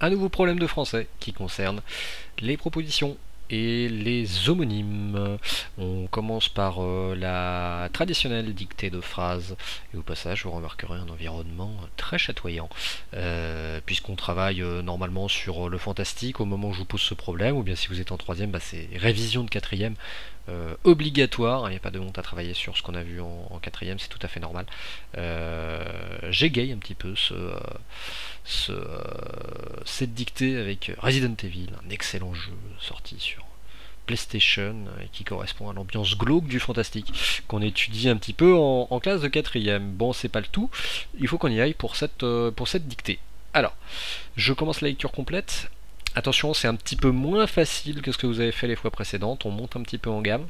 un nouveau problème de français qui concerne les propositions et les homonymes. On commence par la traditionnelle dictée de phrases, et au passage vous remarquerez un environnement très chatoyant, puisqu'on travaille normalement sur le fantastique au moment où je vous pose ce problème, ou bien si vous êtes en troisième, bah, c'est révision de quatrième obligatoire, il n'y a pas de honte à travailler sur ce qu'on a vu en quatrième, c'est tout à fait normal. J'égaye un petit peu cette dictée avec Resident Evil, un excellent jeu sorti sur PlayStation et qui correspond à l'ambiance glauque du fantastique qu'on étudie un petit peu en classe de quatrième. Bon, c'est pas le tout, il faut qu'on y aille pour cette dictée. Alors, je commence la lecture complète. Attention, c'est un petit peu moins facile que ce que vous avez fait les fois précédentes, on monte un petit peu en gamme,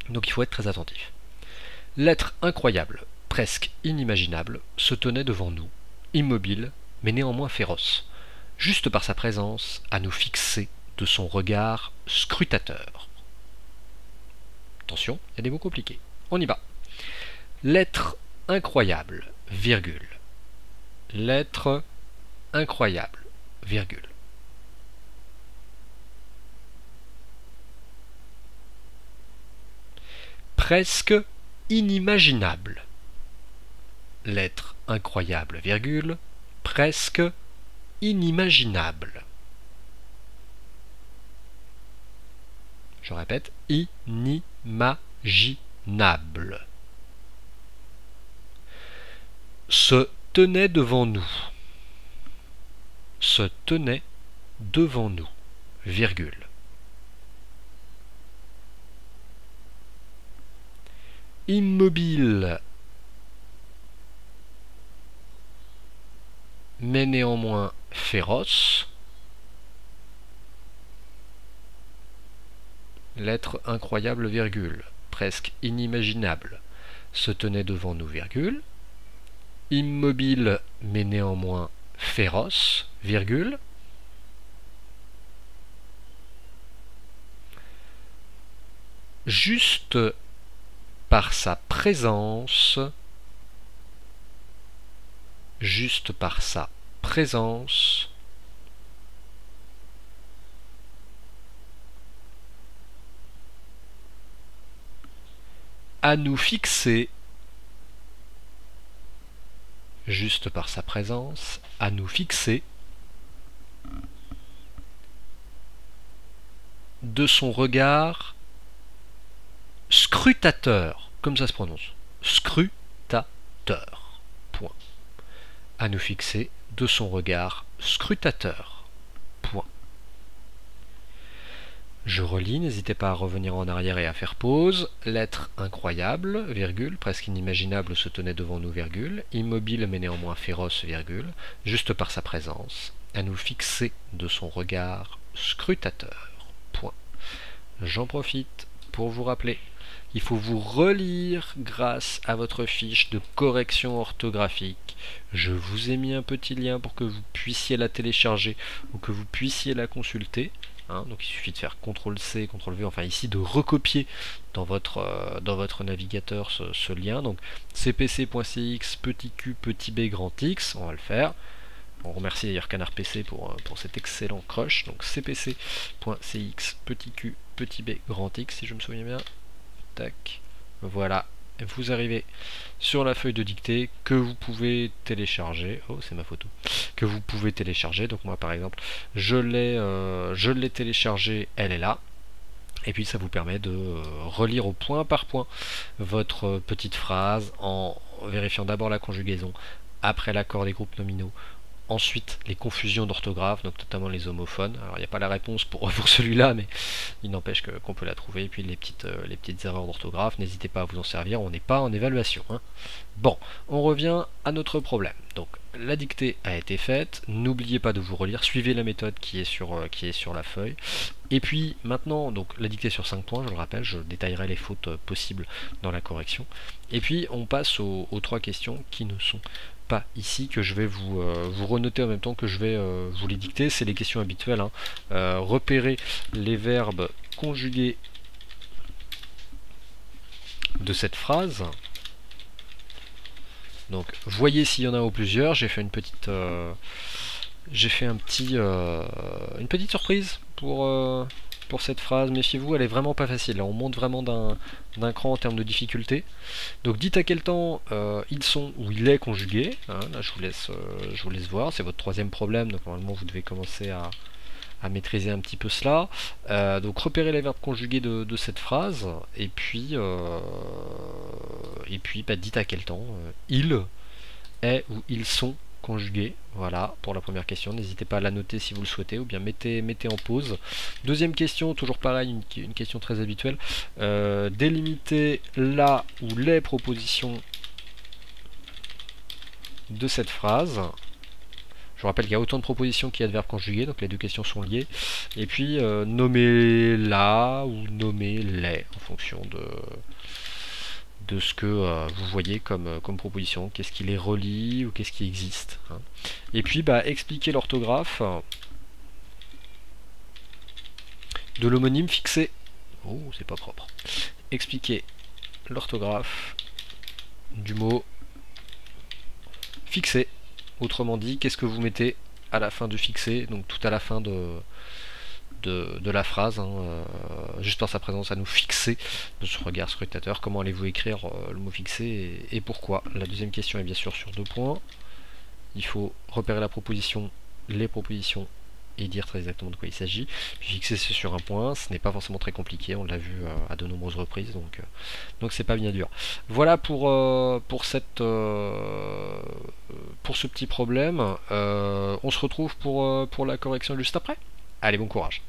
donc il faut être très attentif. L'être incroyable, presque inimaginable, se tenait devant nous, immobile, mais néanmoins féroce, juste par sa présence, à nous fixer de son regard scrutateur. Attention, il y a des mots compliqués. On y va. L'être incroyable, virgule. L'être incroyable, virgule. Presque inimaginable. L'être incroyable, virgule. Presque inimaginable. Je répète, inimaginable. Se tenait devant nous. Se tenait devant nous, virgule. Immobile, mais néanmoins féroce. L'être incroyable, virgule, presque inimaginable, se tenait devant nous, virgule. Immobile, mais néanmoins féroce, virgule. Juste par sa présence, juste par sa présence, à nous fixer, juste par sa présence, à nous fixer, de son regard scrutateur, comme ça se prononce, scrutateur, point. À nous fixer de son regard scrutateur, point. Je relis, n'hésitez pas à revenir en arrière et à faire pause. L'être incroyable, virgule, presque inimaginable se tenait devant nous, virgule, immobile mais néanmoins féroce, virgule, juste par sa présence, à nous fixer de son regard scrutateur, point. J'en profite pour vous rappeler il faut vous relire grâce à votre fiche de correction orthographique. Je vous ai mis un petit lien pour que vous puissiez la télécharger ou que vous puissiez la consulter. Donc il suffit de faire CTRL-C, CTRL-V, enfin ici de recopier dans votre navigateur ce lien. Donc cpc.cx, petit q, petit b, grand X, on va le faire. On remercie d'ailleurs Canard PC pour cet excellent crush. Donc cpc.cx, petit q, petit b, grand X, si je me souviens bien. Tac, voilà, vous arrivez sur la feuille de dictée que vous pouvez télécharger. Oh, c'est ma photo. Que vous pouvez télécharger. Donc moi par exemple, je l'ai téléchargée, elle est là. Et puis ça vous permet de relire au point par point votre petite phrase en vérifiant d'abord la conjugaison, après l'accord des groupes nominaux, ensuite les confusions d'orthographe, donc notamment les homophones. Alors il n'y a pas la réponse pour celui-là, mais il n'empêche qu'on peut la trouver. Et puis les petites erreurs d'orthographe, n'hésitez pas à vous en servir, on n'est pas en évaluation. Bon, on revient à notre problème. Donc la dictée a été faite, n'oubliez pas de vous relire, suivez la méthode qui est sur la feuille. Et puis maintenant, donc la dictée sur 5 points, je le rappelle, je détaillerai les fautes possibles dans la correction. Et puis on passe aux 3 questions qui ne sont pas ici, que je vais vous renoter en même temps que je vais vous les dicter. C'est les questions habituelles. Repérer les verbes conjugués de cette phrase. Donc voyez s'il y en a ou plusieurs. J'ai fait une petite J'ai fait une petite surprise pour cette phrase. Méfiez-vous, elle est vraiment pas facile. Là, on monte vraiment d'un cran en termes de difficulté. Donc dites à quel temps ils sont ou il est conjugué. Hein, là, je vous laisse voir. C'est votre troisième problème. Donc normalement, vous devez commencer à maîtriser un petit peu cela. Donc repérez les verbes conjugués de cette phrase. Et puis bah, dites à quel temps il est ou ils sont conjugués. Voilà pour la première question, n'hésitez pas à la noter si vous le souhaitez, ou bien mettez en pause. Deuxième question, toujours pareil, une question très habituelle. Délimitez la ou les propositions de cette phrase. Je vous rappelle qu'il y a autant de propositions qu'il y a de verbes conjugués, donc les deux questions sont liées. Et puis nommez la ou nommez les en fonction de ce que vous voyez comme proposition, qu'est-ce qui les relie ou qu'est-ce qui existe. Hein. Et puis bah, expliquer l'orthographe de l'homonyme fixé. Oh, c'est pas propre. Expliquer l'orthographe du mot fixé. Autrement dit, qu'est-ce que vous mettez à la fin du fixé, donc tout à la fin de la phrase, hein, juste par sa présence à nous fixer de ce regard scrutateur. Comment allez-vous écrire le mot fixé et pourquoi? La deuxième question est bien sûr sur 2 points. Il faut repérer la proposition, les propositions et dire très exactement de quoi il s'agit. Puis fixer c'est sur un point, ce n'est pas forcément très compliqué, on l'a vu à de nombreuses reprises, donc c'est pas bien dur. Voilà pour ce petit problème. On se retrouve pour la correction juste après. Allez, bon courage.